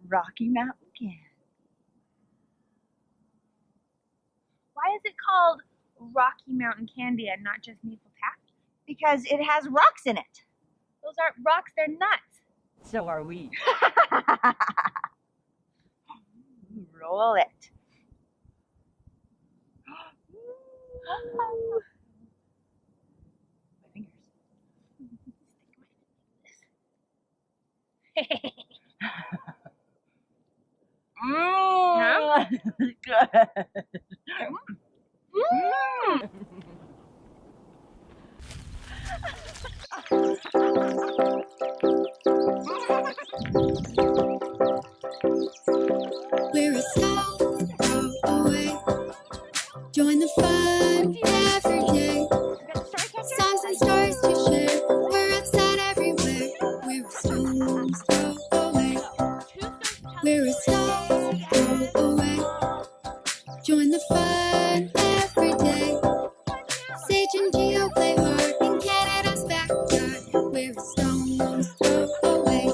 Rocky Mountain Candy. Why is it called Rocky Mountain Candy and not just maple taffy? Because it has rocks in it. Those aren't rocks, they're nuts. So are we. Roll it. My fingers. Good. We're a stone's throw away. Join the fun every day. Songs and stories to share. We're outside everywhere. We're a stone's throw away. We're a stone's throw away. Join the fun every day. Sage and Geo play hard in Canada's backyard. We're a stone's throw away.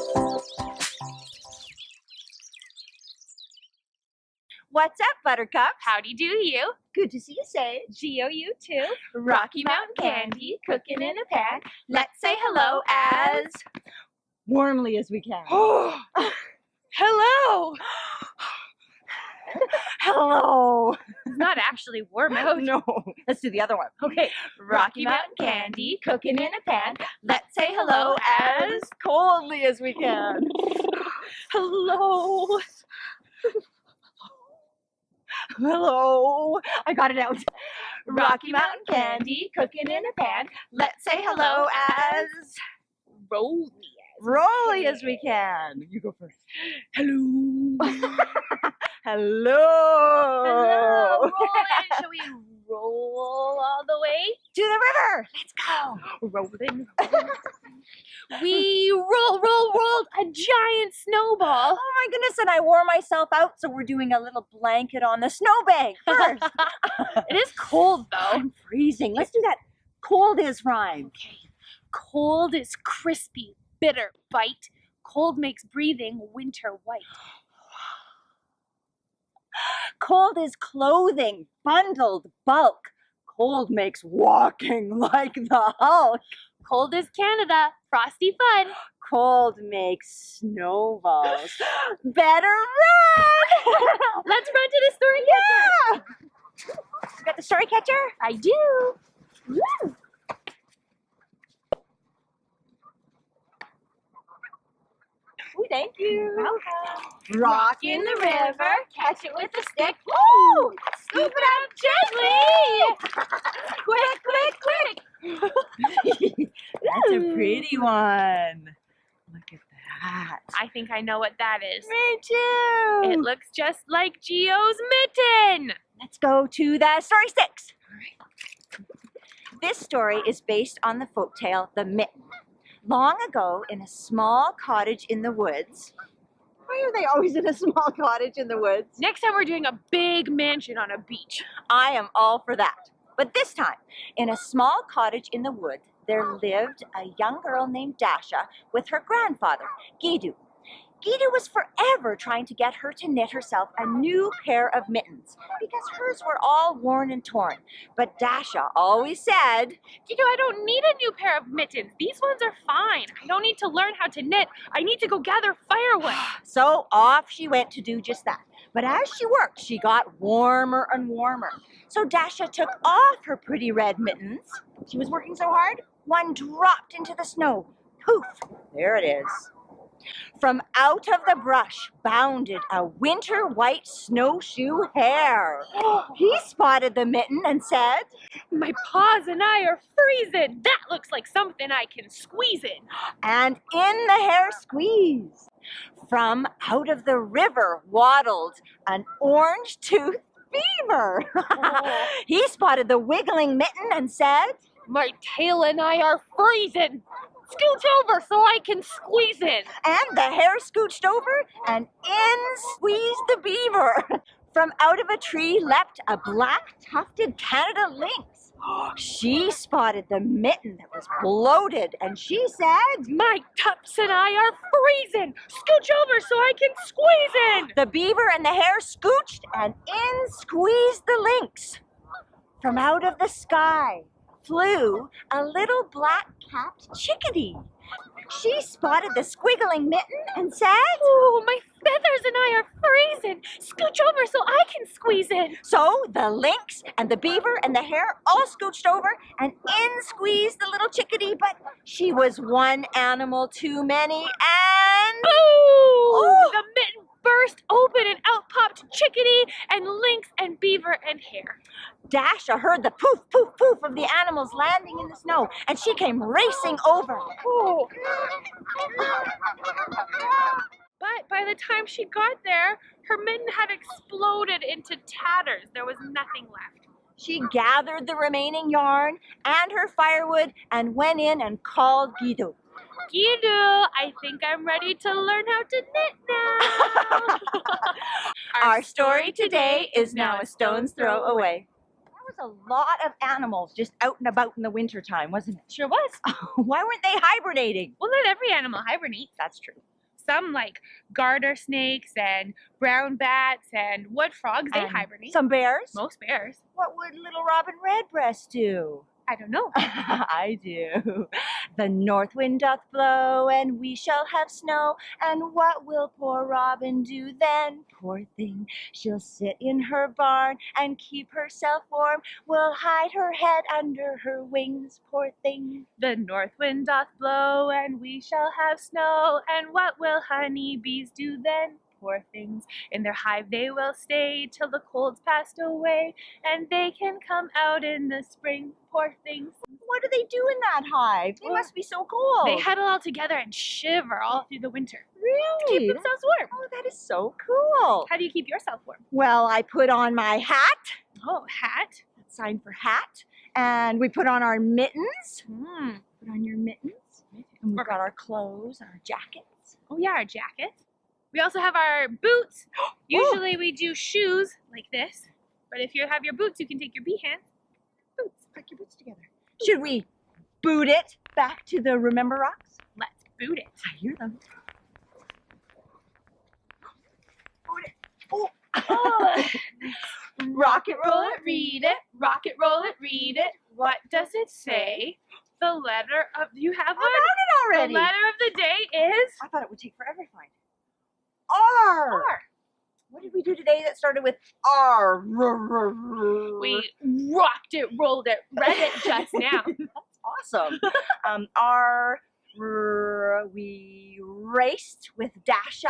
What's up, Buttercup? Howdy do you? Good to see you, Sage. Geo, you too. Rocky Mountain Candy, cooking in a pan. Let's say hello as warmly as we can. Hello! Hello. It's not actually warm out. No, let's do the other one. Okay. Rocky Mountain Candy, cooking in a pan. Let's say hello as coldly as we can. Hello. Hello. I got it out. Rocky Mountain Candy, cooking in a pan. Let's say hello as rolly as we can. You go first. Hello. Hello. Hello. Rolling. Shall we roll all the way? To the river. Let's go. Rolling. We rolled a giant snowball. Oh my goodness, and I wore myself out, so we're doing a little blanket on the snowbank first. It is cold though. I'm freezing. Let's do that cold is rhyme. Okay. Cold is crispy, bitter bite. Cold makes breathing winter white. Cold is clothing, bundled bulk. Cold makes walking like the Hulk. Cold is Canada, frosty fun. Cold makes snowballs. Better run! Let's run to the story catcher. You got the story catcher? I do. Woo! Ooh, thank you. Welcome. Rock in the river, catch it with a stick. Woo! Scoop it up gently. Quick. That's a pretty one. Look at that. I think I know what that is. Me too. It looks just like Geo's mitten. Let's go to the story sticks. This story is based on the folktale The Mitten. Long ago, in a small cottage in the woods. Why are they always in a small cottage in the woods? Next time we're doing a big mansion on a beach. I am all for that. But this time, in a small cottage in the wood, there lived a young girl named Dasha with her grandfather, Gidu. Gidu was forever trying to get her to knit herself a new pair of mittens because hers were all worn and torn. But Dasha always said, Gidu, I don't need a new pair of mittens. These ones are fine. I don't need to learn how to knit. I need to go gather firewood. So off she went to do just that. But as she worked, she got warmer and warmer. So Dasha took off her pretty red mittens. She was working so hard, one dropped into the snow. Poof, there it is. From out of the brush bounded a winter white snowshoe hare. He spotted the mitten and said, My paws and I are freezing. That looks like something I can squeeze in. and in the hare squeezed. From out of the river waddled an orange-toothed beaver. He spotted the wiggling mitten and said, My tail and I are freezing. Scooch over so I can squeeze in. and the hare scooched over and in squeezed the beaver. From out of a tree leapt a black tufted Canada lynx. She spotted the mitten that was bloated, and she said, My tups and I are freezing. Scooch over so I can squeeze in. the beaver and the hare scooched, and in squeezed the lynx. From out of the sky flew a little black-capped chickadee. She spotted the squiggling mitten and said, Oh, my feathers and I are freezing. Scooch over so I can squeeze in. So the lynx and the beaver and the hare all scooched over, and in squeezed the little chickadee, but she was one animal too many, and Boo! The mitten burst open and out popped chickadee and lynx and beaver and hare. Dasha heard the poof, poof, poof of the animals landing in the snow, and she came racing over. Oh. But by the time she got there, her mitten had exploded into tatters. There was nothing left. She gathered the remaining yarn and her firewood and went in and called Guido. Guido, I think I'm ready to learn how to knit now. Our story today is now a stone's throw away. There was a lot of animals just out and about in the wintertime, wasn't it? Sure was. Why weren't they hibernating? Well, not every animal hibernates. That's true. Some, like garter snakes and brown bats and wood frogs, they And hibernate. Some bears? Most bears. What would little Robin Redbreast do? I don't know. I do. The north wind doth blow, and we shall have snow. And what will poor Robin do then? Poor thing, she'll sit in her barn and keep herself warm. Will hide her head under her wings, poor thing. The north wind doth blow, and we shall have snow. And what will honeybees do then? Poor things, in their hive they will stay till the cold's passed away, and they can come out in the spring. Poor things. What do they do in that hive? They Well, must be so cold. They huddle all together and shiver all through the winter. Really? Keep themselves warm. Oh, that is so cool. How do you keep yourself warm? Well, I put on my hat. Oh, hat. Sign for hat. And we put on our mittens. Mm. Put on your mittens. And we've got our clothes, our jackets. Oh yeah, our jackets. We also have our boots. Usually we do shoes like this, but if you have your boots, you can take your behance. Boots. Put your boots together. Should we boot it back to the Remember Rocks? Let's boot it. I hear them. Boot it. Oh. Oh. Rock it, roll it, read it. Rock it, roll it, read it. What does it say? The letter of, you have I one? found it already. The letter of the day is I thought it would take forever to find. R. R. What did we do today that started with R? We rocked it, rolled it, read it just now. That's awesome. We raced with Dasha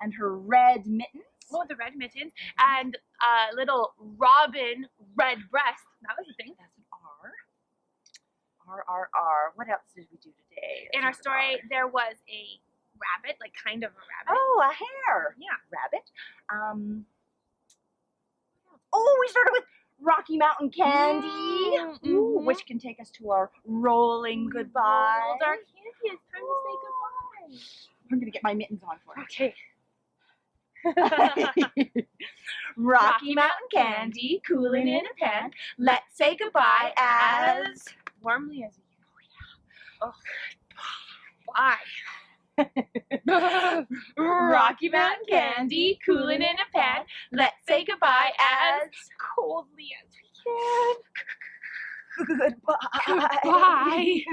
and her red mittens. Oh, the red mittens and little Robin Redbreast. That was a thing. That's an R. R. What else did we do today? In our story, there was a rabbit, like kind of a rabbit. Oh, a hare. Yeah. Rabbit. Oh, we started with Rocky Mountain Candy. Ooh, Mhm. which can take us to our rolling goodbye. Rolled our candy. It's time to say goodbye. I'm gonna get my mittens on for Okay. it. Rocky Mountain Candy, cooling in a pan. Let's say goodbye as warmly as you. Oh, bye. Rocky Mountain Candy, cooling in a pan. Let's say goodbye as coldly as we can. goodbye. Bye.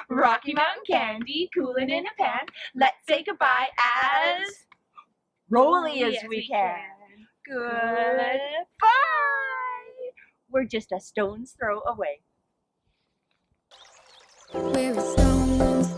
Rocky Mountain Candy, cooling in a pan. Let's say goodbye as rolly as we can. Goodbye. We're just a stone's throw away. We're a stone's